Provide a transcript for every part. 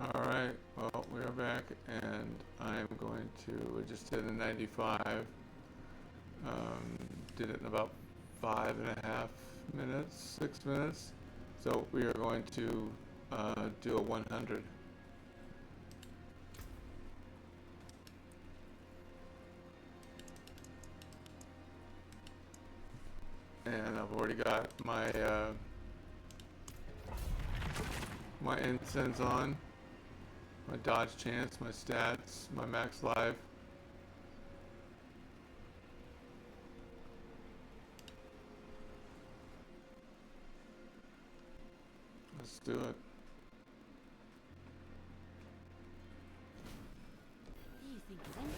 Alright, well, we are back, and I'm going to, we just did a 95. Did it in about 5.5 minutes, 6 minutes. So we are going to do a 100. And I've already got my my incense on, my dodge chance, my stats, my max life. Let's do it. You think it's empty?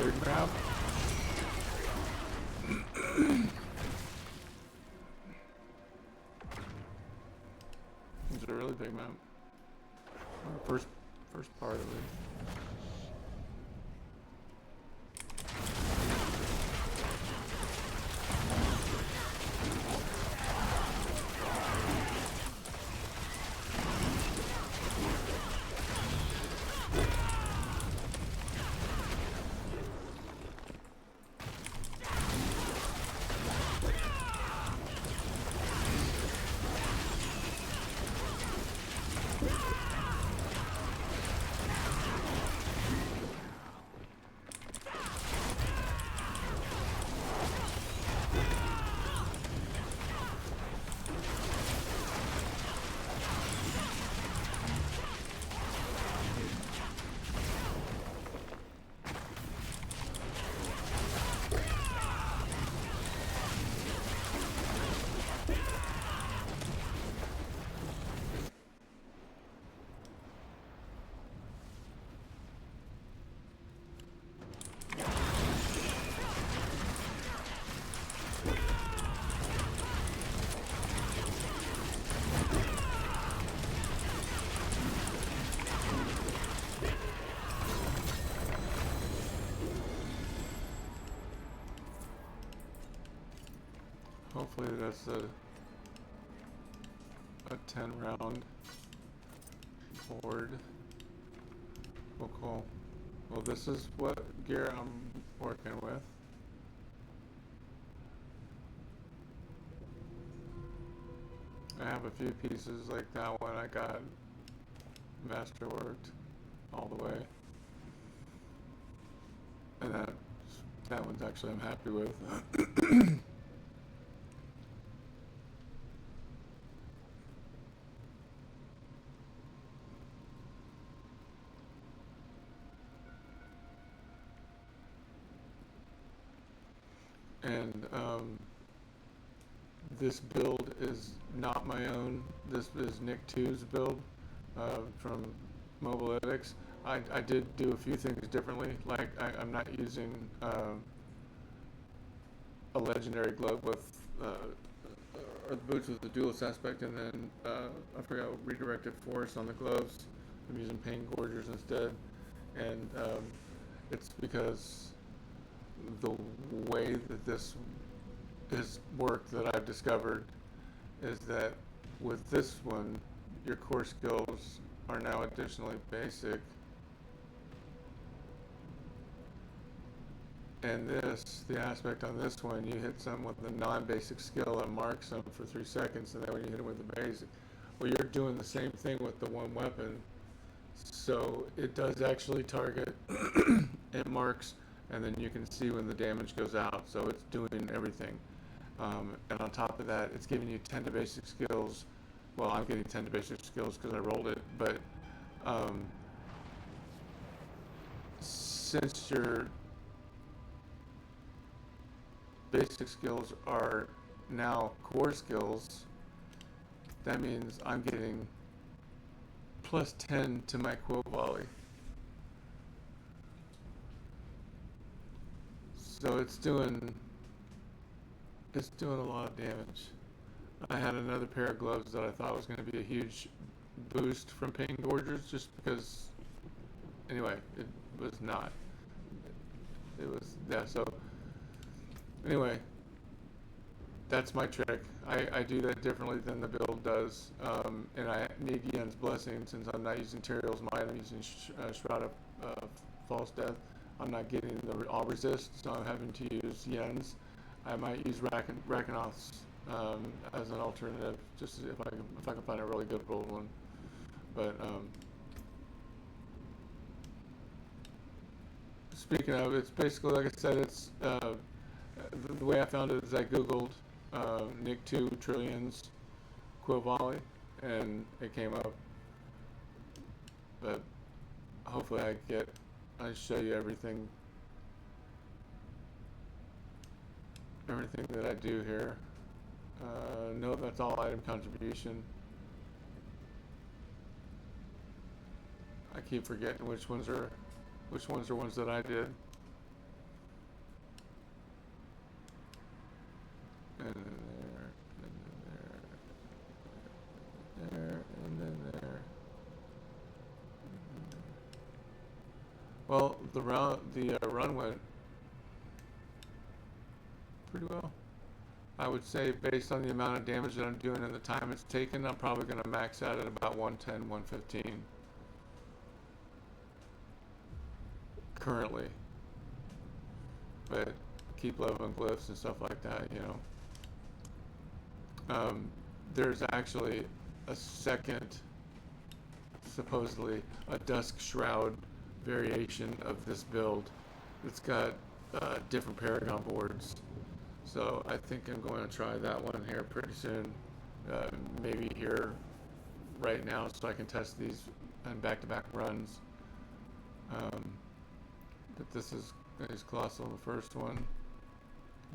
big map. It's a really big map. First part of it. Hopefully that's a 10 round board. Well, cool. Well, this is what gear I'm working with. I have a few pieces like that one I got masterworked all the way. And that one's actually I'm happy with. And this build is not my own. This is Nick 2's build from Mobilytics. I did do a few things differently. Like I'm not using a legendary glove with or the boots with the duelist aspect, and then I forgot redirected force on the gloves. I'm using pain gorgers instead, and it's because the way that this is worked that I've discovered is that with this one, your core skills are now additionally basic. And the aspect on this one, you hit someone with a non-basic skill that marks them for 3 seconds, and then when you hit them with the basic, well, you're doing the same thing with the one weapon. So it does actually target, it marks, and then you can see when the damage goes out. So it's doing everything. And on top of that, it's giving you 10 to basic skills. Well, I'm getting 10 to basic skills because I rolled it, but since your basic skills are now core skills, that means I'm getting plus 10 to my quote volley. So it's doing a lot of damage. I had another pair of gloves that I thought was going to be a huge boost from pain gorgers, just because, anyway, it was not. It was, yeah, so anyway, that's my trick. I do that differently than the build does, and I need Yen's blessing since I'm not using Teriel's Might. I'm using Shroud of False Death. I'm not getting the all resist, so I'm having to use Yen's. I might use Rakanoth's as an alternative, just if I can find a really good rolled one. But speaking of, it's basically like I said. It's the way I found it is I googled Nick 2 Trillions Quill Volley, and it came up. But hopefully I show you everything that I do here. No, that's all item contribution. I keep forgetting which ones are ones that I did. and then there, and then there. Well, the run went pretty well. I would say based on the amount of damage that I'm doing and the time it's taken, I'm probably going to max out at about 110, 115 currently. But keep leveling glyphs and stuff like that, you know. There's actually a second, supposedly a Dusk Shroud variation of this build. It's got different Paragon boards. So I think I'm going to try that one here pretty soon. Maybe here right now so I can test these in back-to-back runs. But this is Colossal in the first one.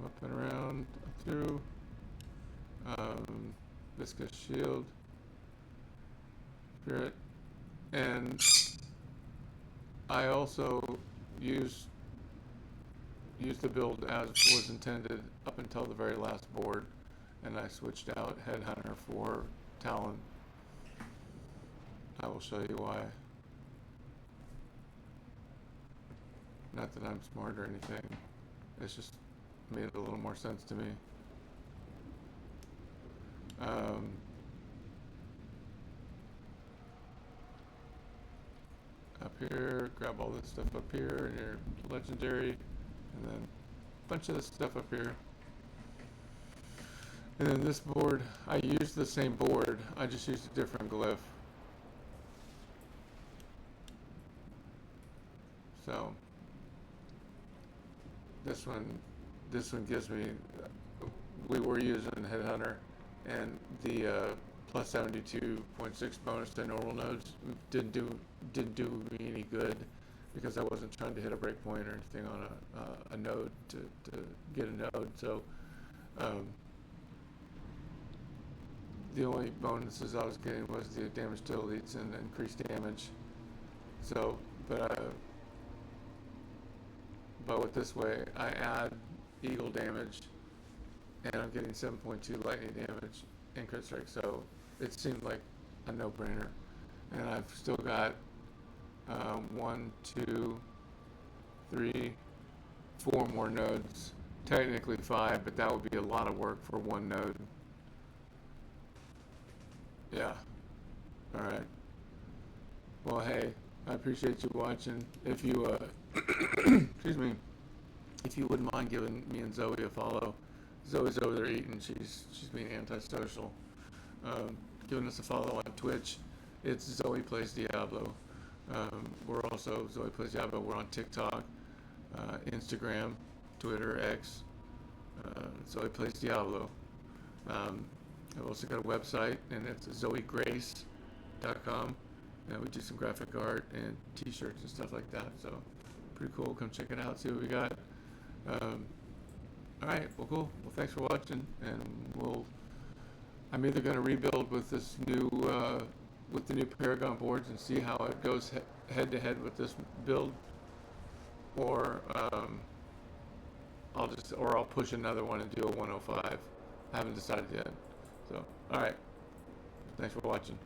Up and around, through. Viscous Shield. Spirit. And I also used the build as was intended up until the very last board, and I switched out Headhunter for Talon. I will show you why. Not that I'm smart or anything, it's just made a little more sense to me. Up here, grab all this stuff up here in your legendary, and then a bunch of this stuff up here. And then this board, I used the same board, I just used a different glyph. So this one gives me, we were using Headhunter, and the plus 72.6 bonus to normal nodes didn't do me any good because I wasn't trying to hit a breakpoint or anything on a node to get a node. So the only bonuses I was getting was the damage to elites and increased damage. So, but with this way, I add eagle damage, and I'm getting 7.2 lightning damage and crit strike. So it seemed like a no-brainer. And I've still got 1, 2, 3, 4 more nodes. Technically 5, but that would be a lot of work for one node. Yeah. All right. Well, hey, I appreciate you watching. If you, excuse me, if you wouldn't mind giving me and Zoe a follow. Zoe's over there eating. She's being antisocial. Giving us a follow on Twitch. It's Zoe Plays Diablo. We're also Zoe Plays Diablo. We're on TikTok, Instagram, Twitter, X. Zoe Plays Diablo. I've also got a website, and it's zoegrace.com. And we do some graphic art and t-shirts and stuff like that. So pretty cool. Come check it out. See what we got. All right. Well, cool. Well, thanks for watching, and I'm either going to rebuild with this new with the new Paragon boards and see how it goes head to head with this build, or I'll push another one and do a 105. I haven't decided yet. So, all right. Thanks for watching.